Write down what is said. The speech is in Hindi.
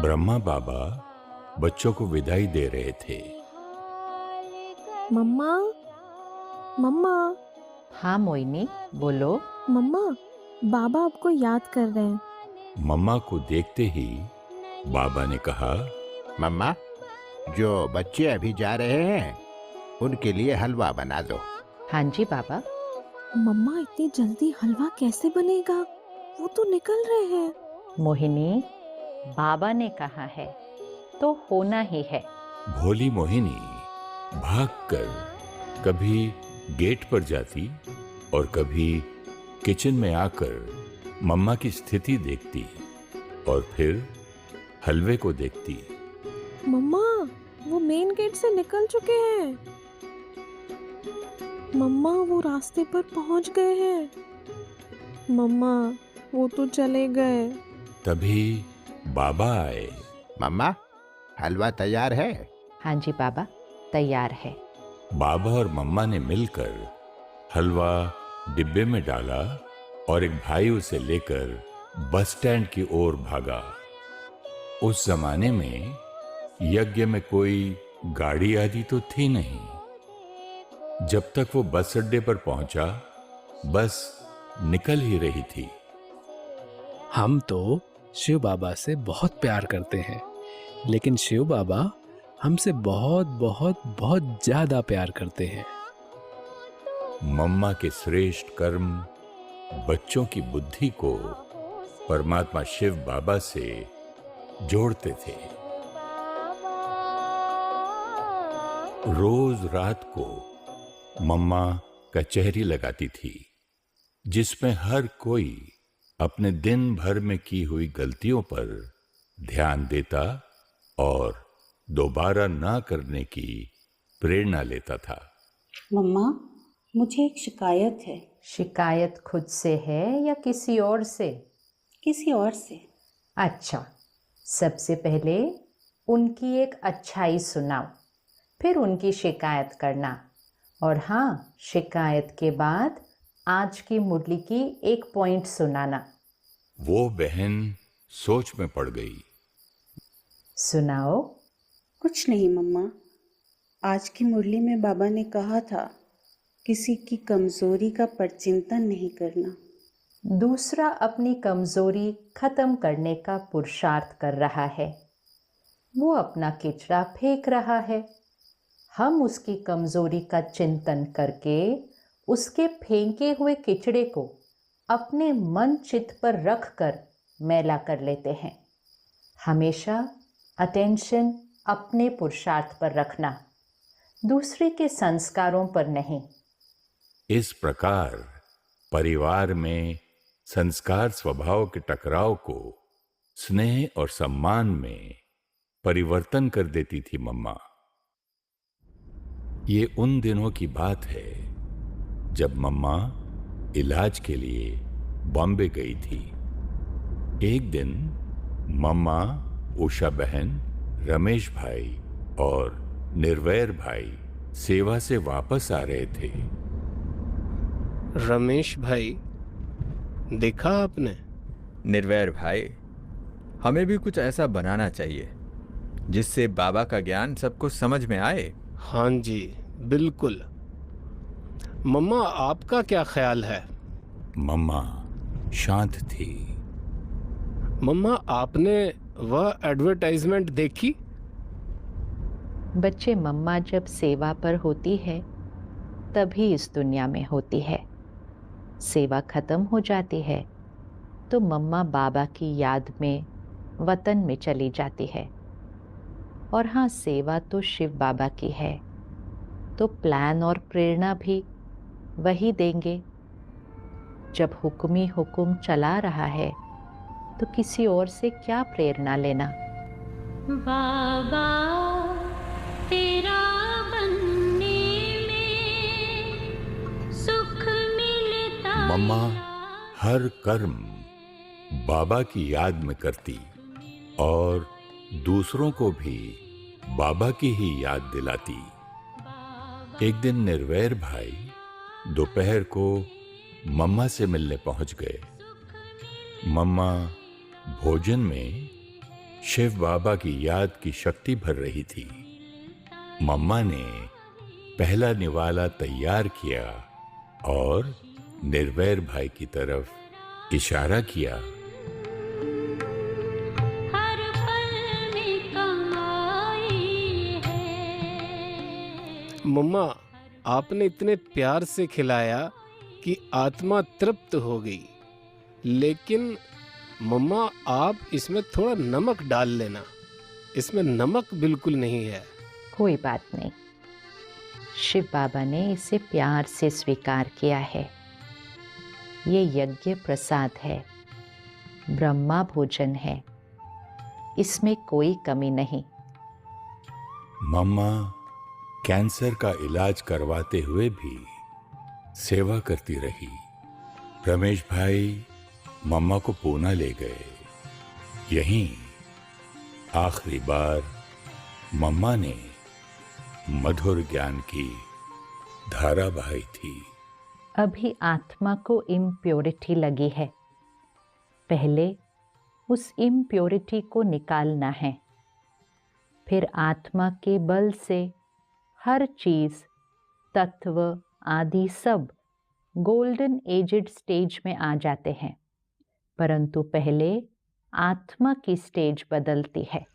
ब्रह्मा बाबा बच्चों को विदाई दे रहे थे। मम्मा, मम्मा, हाँ मोइनी, बोलो। मम्मा, बाबा आपको याद कर रहे हैं। मम्मा को देखते ही बाबा ने कहा, मम्मा, जो बच्चे अभी जा रहे हैं उनके लिए हलवा बना दो। हाँ जी बाबा। मम्मा, इतनी जल्दी हलवा कैसे बनेगा? वो तो निकल रहे हैं। मोहिनी, बाबा ने कहा है तो होना ही है। भोली मोहिनी भागकर कभी गेट पर जाती और कभी किचन में आकर मम्मा की स्थिति देखती और फिर हलवे को देखती। मम्मा, वो मेन गेट से निकल चुके हैं। मम्मा, वो रास्ते पर पहुंच गए हैं। मम्मा, वो तो चले गए। तभी बाबा आए। मम्मा, हलवा तैयार है? हाँ जी बाबा, तैयार है। बाबा और मम्मा ने मिलकर हलवा डिब्बे में डाला और एक भाई उसे लेकर बस स्टैंड की ओर भागा। उस जमाने में यज्ञ में कोई गाड़ी आदि तो थी नहीं। जब तक वो बस अड्डे पर पहुंचा, बस निकल ही रही थी। हम तो शिव बाबा से बहुत प्यार करते हैं, लेकिन शिव बाबा हमसे बहुत बहुत बहुत ज्यादा प्यार करते हैं। मम्मा के श्रेष्ठ कर्म बच्चों की बुद्धि को परमात्मा शिव बाबा से जोड़ते थे। रोज रात को मम्मा कचहरी लगाती थी, जिसमें हर कोई अपने दिन भर में की हुई गलतियों पर ध्यान देता और दोबारा ना करने की प्रेरणा लेता था। मम्मा, मुझे एक शिकायत है। शिकायत खुद से है या किसी और से? किसी और से। अच्छा, सबसे पहले उनकी एक अच्छाई सुनाओ, फिर उनकी शिकायत करना। और हाँ, शिकायत के बाद आज की मुरली की एक पॉइंट सुनाना। वो बहन सोच में पड़ गई। सुनाओ। कुछ नहीं मम्मा, आज की मुरली में बाबा ने कहा था किसी की कमजोरी का परचिंतन नहीं करना। दूसरा अपनी कमजोरी खत्म करने का पुरुषार्थ कर रहा है, वो अपना किचड़ा फेंक रहा है। हम उसकी कमजोरी का चिंतन करके उसके फेंके हुए किचड़े को अपने मन चित्त पर रख कर मैला कर लेते हैं। हमेशा अटेंशन अपने पुरुषार्थ पर रखना, दूसरे के संस्कारों पर नहीं। इस प्रकार परिवार में संस्कार स्वभाव के टकराव को स्नेह और सम्मान में परिवर्तन कर देती थी मम्मा। ये उन दिनों की बात है जब मम्मा इलाज के लिए बॉम्बे गई थी। एक दिन मम्मा, उषा बहन, रमेश भाई और निर्वैर भाई सेवा से वापस आ रहे थे। रमेश भाई, देखा आपने? निर्वैर भाई, हमें भी कुछ ऐसा बनाना चाहिए जिससे बाबा का ज्ञान सबको समझ में आए। हाँ जी, बिल्कुल। मम्मा, आपका क्या ख्याल है? मम्मा शांत थी। मम्मा, आपने वह एडवर्टाइजमेंट देखी? बच्चे, मम्मा जब सेवा पर होती है तभी इस दुनिया में होती है। सेवा खत्म हो जाती है तो मम्मा बाबा की याद में वतन में चली जाती है। और हाँ, सेवा तो शिव बाबा की है, तो प्लान और प्रेरणा भी वही देंगे। जब हुक्म ही हुक्म चला रहा है तो किसी और से क्या प्रेरणा लेना। बाबा तेरा बनने में सुख मिलता। मम्मा हर कर्म बाबा की याद में करती और दूसरों को भी बाबा की ही याद दिलाती। एक दिन निर्वैर भाई दोपहर को मम्मा से मिलने पहुंच गए। मम्मा भोजन में शिव बाबा की याद की शक्ति भर रही थी। मम्मा ने पहला निवाला तैयार किया और निर्वैर भाई की तरफ इशारा किया। हर पल में कमाई है। मम्मा, आपने इतने प्यार से खिलाया कि आत्मा तृप्त हो गई। लेकिन मम्मा, आप इसमें थोड़ा नमक डाल लेना। इसमें नमक बिल्कुल नहीं है। कोई बात नहीं। शिव बाबा ने इसे प्यार से स्वीकार किया है। ये यज्ञ प्रसाद है, ब्रह्मा भोजन है, इसमें कोई कमी नहीं। मम्मा कैंसर का इलाज करवाते हुए भी सेवा करती रही। रमेश भाई मम्मा को पूना ले गए। यहीं आखिरी बार मम्मा ने मधुर ज्ञान की धारा बहाई थी। अभी आत्मा को इम्प्योरिटी लगी है। पहले उस इम्प्योरिटी को निकालना है। फिर आत्मा के बल से हर चीज, तत्व आदि सब गोल्डन एजेड स्टेज में आ जाते हैं। परंतु पहले आत्मा की स्टेज बदलती है।